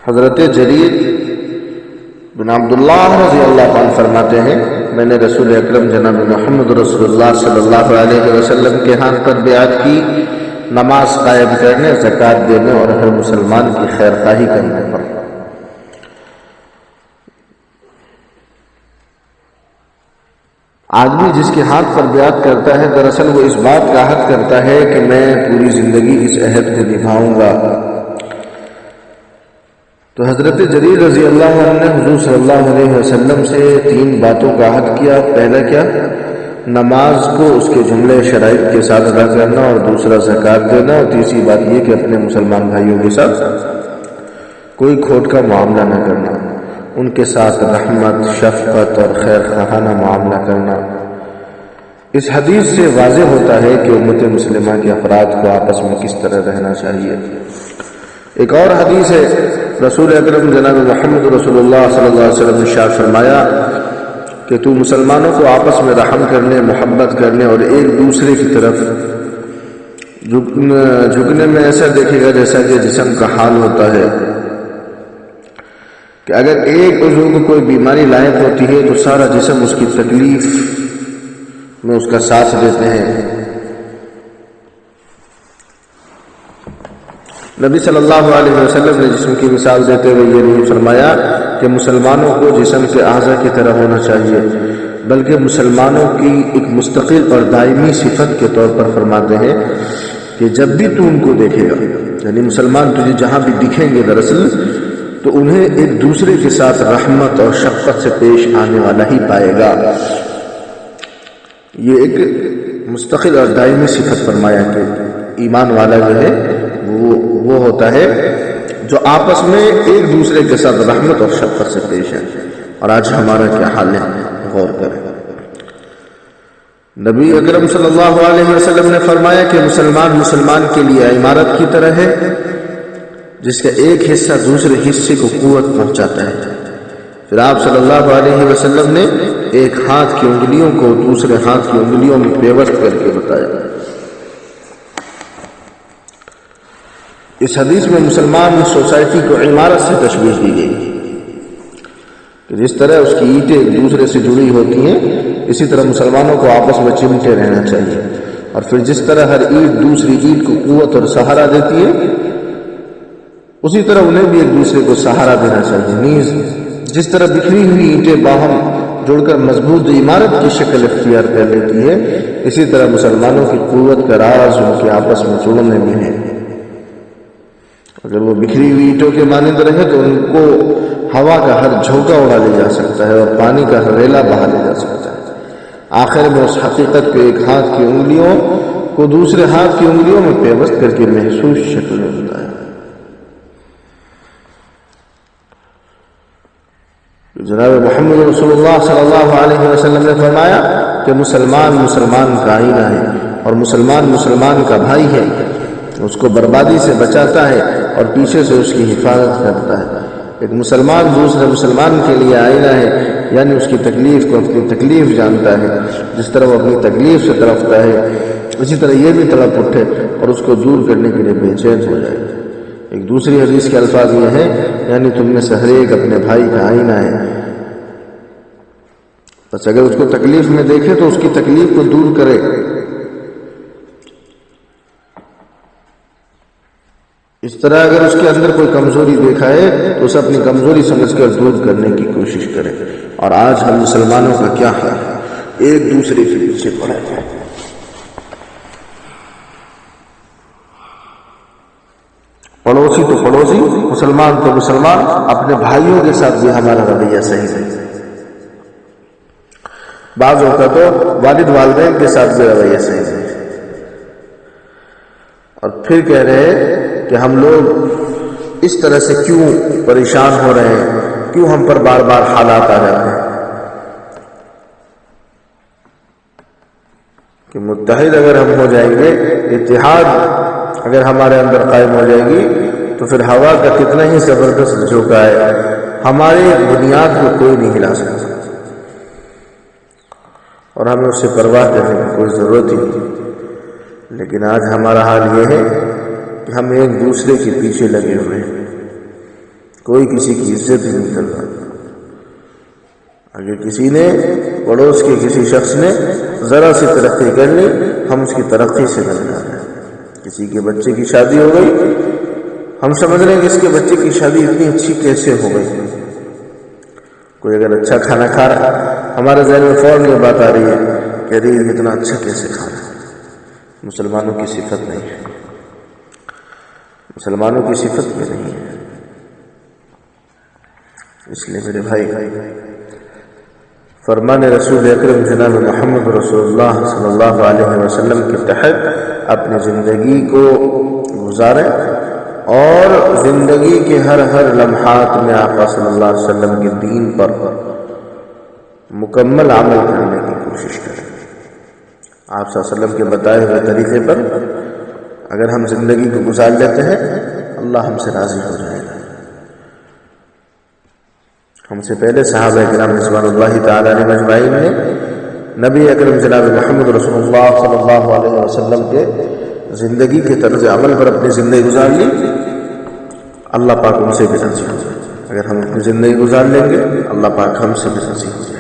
حضرت جریر بن عبداللہ رضی اللہ عنہ فرماتے ہیں میں نے رسول اکرم جناب محمد رسول اللہ صلی اللہ علیہ وسلم کے ہاتھ پر بیعت کی نماز قائم کرنے، زکوٰۃ دینے اور ہر مسلمان کی خیر خواہی کرنے پر۔ آدمی جس کے ہاتھ پر بیعت کرتا ہے دراصل وہ اس بات کا عہد کرتا ہے کہ میں پوری زندگی اس عہد کو نبھاؤں گا۔ تو حضرت جریر رضی اللہ عنہ نے حضور صلی اللہ علیہ وسلم سے 3 باتوں کا عہد کیا۔ پہلا کیا؟ نماز کو اس کے جملے شرائط کے ساتھ ادا کرنا، اور دوسرا زکوٰۃ دینا، اور تیسری بات یہ کہ اپنے مسلمان بھائیوں کے ساتھ کوئی کھوٹ کا معاملہ نہ کرنا، ان کے ساتھ رحمت، شفقت اور خیر خواہانہ معاملہ کرنا۔ اس حدیث سے واضح ہوتا ہے کہ امت مسلمہ کے افراد کو آپس میں کس طرح رہنا چاہیے۔ ایک اور حدیث ہے، رسول اکرم جناب محمد رسول اللہ صلی اللہ علیہ وسلم نے ارشاد فرمایا کہ تو مسلمانوں کو آپس میں رحم کرنے، محبت کرنے اور ایک دوسرے کی طرف جھکنے میں ایسا دیکھے گا جیسا کہ جسم کا حال ہوتا ہے کہ اگر ایک عضو کو کوئی بیماری لاحق ہوتی ہے تو سارا جسم اس کی تکلیف میں اس کا ساتھ دیتے ہیں۔ نبی صلی اللہ علیہ وسلم نے جسم کی مثال دیتے ہوئے یہ نہیں فرمایا کہ مسلمانوں کو جسم کے اعضاء کی طرح ہونا چاہیے، بلکہ مسلمانوں کی ایک مستقل اور دائمی صفت کے طور پر فرماتے ہیں کہ جب بھی تو ان کو دیکھے گا، یعنی مسلمان تجھے جہاں بھی دکھیں گے دراصل تو انہیں ایک دوسرے کے ساتھ رحمت اور شفقت سے پیش آنے والا ہی پائے گا۔ یہ ایک مستقل اور دائمی صفت فرمایا کہ ایمان والا جو ہے وہ ہوتا ہے جو آپس میں ایک دوسرے کے ساتھ رحمت اور شفقت سے پیش ہے۔ اور آج ہمارا کیا حال ہے، غور کریں۔ نبی اکرم صلی اللہ علیہ وسلم نے فرمایا کہ مسلمان کے لیے عمارت کی طرح ہے جس کا ایک حصہ دوسرے حصے کو قوت پہنچاتا ہے۔ پھر آپ صلی اللہ علیہ وسلم نے ایک ہاتھ کی انگلیوں کو دوسرے ہاتھ کی انگلیوں میں پیوست کر کے بتایا۔ اس حدیث میں مسلمان سوسائٹی کو عمارت سے تشبیہ دی گئی کہ جس طرح اس کی اینٹیں ایک دوسرے سے جڑی ہوتی ہیں، اسی طرح مسلمانوں کو آپس میں چمٹے رہنا چاہیے، اور پھر جس طرح ہر اینٹ دوسری اینٹ کو قوت اور سہارا دیتی ہے اسی طرح انہیں بھی ایک دوسرے کو سہارا دینا چاہیے۔ نیز جس طرح بکھری ہوئی اینٹیں باہم جڑ کر مضبوط عمارت کی شکل اختیار کر لیتی ہے، اسی طرح مسلمانوں کی قوت کا راز ان کے آپس میں جڑنے میں ہے۔ اگر وہ بکھری ہوئی اینٹوں کے مانند رہے تو ان کو ہوا کا ہر جھونکا اڑا لے جا سکتا ہے اور پانی کا ہر ریلا بہا لے جا سکتا ہے۔ آخر میں اس حقیقت کو ایک ہاتھ کی انگلیوں کو دوسرے ہاتھ کی انگلیوں میں پیوست کر کے محسوس شکل میں ہوتا ہے۔ جناب محمد رسول اللہ صلی اللہ علیہ وسلم نے فرمایا کہ مسلمان کا آئینہ ہے، اور مسلمان کا بھائی ہے، اس کو بربادی سے بچاتا ہے اور پیچھے سے اس کی حفاظت کرتا ہے۔ ایک مسلمان دوسرے مسلمان کے لیے آئینہ ہے، یعنی اس کی تکلیف کو اپنی تکلیف جانتا ہے، جس طرح وہ اپنی تکلیف سے تڑپتا ہے اسی طرح یہ بھی تڑپ اٹھے اور اس کو دور کرنے کے لیے بے چین ہو جائے۔ ایک دوسری حدیث کے الفاظ یہ ہیں، یعنی تم میں سے ہر ایک اپنے بھائی کا آئینہ ہے، بس اگر اس کو تکلیف میں دیکھے تو اس کی تکلیف کو دور کرے۔ اس طرح اگر اس کے اندر کوئی کمزوری دیکھا ہے تو اسے اپنی کمزوری سمجھ کر دور کرنے کی کوشش کرے۔ اور آج ہم مسلمانوں کا کیا حال ہے، ایک دوسرے کے پیچھے پڑے ہیں۔ پڑوسی تو پڑوسی، مسلمان تو مسلمان، اپنے بھائیوں کے ساتھ بھی ہمارا رویہ صحیح ہے۔ بعض اوقات تو والد والدین کے ساتھ بھی رویہ صحیح ہے، اور پھر کہہ رہے ہیں کہ ہم لوگ اس طرح سے کیوں پریشان ہو رہے ہیں، کیوں ہم پر بار بار حالات آ جاتے ہیں کہ متحد اگر ہم ہو جائیں گے، اتحاد اگر ہمارے اندر قائم ہو جائے گی تو پھر ہوا کا کتنا ہی زبردست جھونکا ہے، ہماری بنیاد کو کوئی نہیں ہلا سکتا، اور ہمیں اس سے پرواہ کرنے کی کوئی ضرورت ہی نہیں۔ لیکن آج ہمارا حال یہ ہے کہ ہم ایک دوسرے کے پیچھے لگے ہوئے ہیں، کوئی کسی کی عزت ہی نہیں کر رہا۔ اگر کسی نے پڑوس کے کسی شخص نے ذرا سی ترقی کر لی، ہم اس کی ترقی سے نہ رہے ہیں۔ کسی کے بچے کی شادی ہو گئی، ہم سمجھ رہے ہیں کہ اس کے بچے کی شادی اتنی اچھی کیسے ہو گئی۔ کوئی اگر اچھا کھانا کھا رہا ہے، ہمارے ذہن میں فوراً یہ بات آ رہی ہے کہ ارے یہ اتنا اچھا کیسے کھا رہا ہے۔ مسلمانوں کی صفت نہیں ہے، مسلمانوں کی صفت میں نہیں ہے۔ اس لیے میرے بھائی، فرمان رسول اکرم جناب محمد رسول اللہ صلی اللہ علیہ وسلم کے تحت اپنی زندگی کو گزاریں اور زندگی کے ہر لمحات میں آقا صلی اللہ علیہ وسلم کے دین پر مکمل عمل کرنے کی کوشش کریں۔ آپ صلی اللہ علیہ وسلم کے بتائے ہوئے طریقے پر اگر ہم زندگی کو گزار لیتے ہیں، اللہ ہم سے راضی ہو جائے گا۔ ہم سے پہلے صحابہ کرام رضوان اللہ تعالی علیہم اجمعین نے نبی اکرم جناب محمد رسول اللہ صلی اللہ علیہ وسلم کے زندگی کے طرز عمل پر اپنی زندگی گزار لی، اللہ پاک ان سے بھی راضی ہو جائے۔ اگر ہم اپنی زندگی گزار لیں گے، اللہ پاک ہم سے بھی راضی ہو جائے۔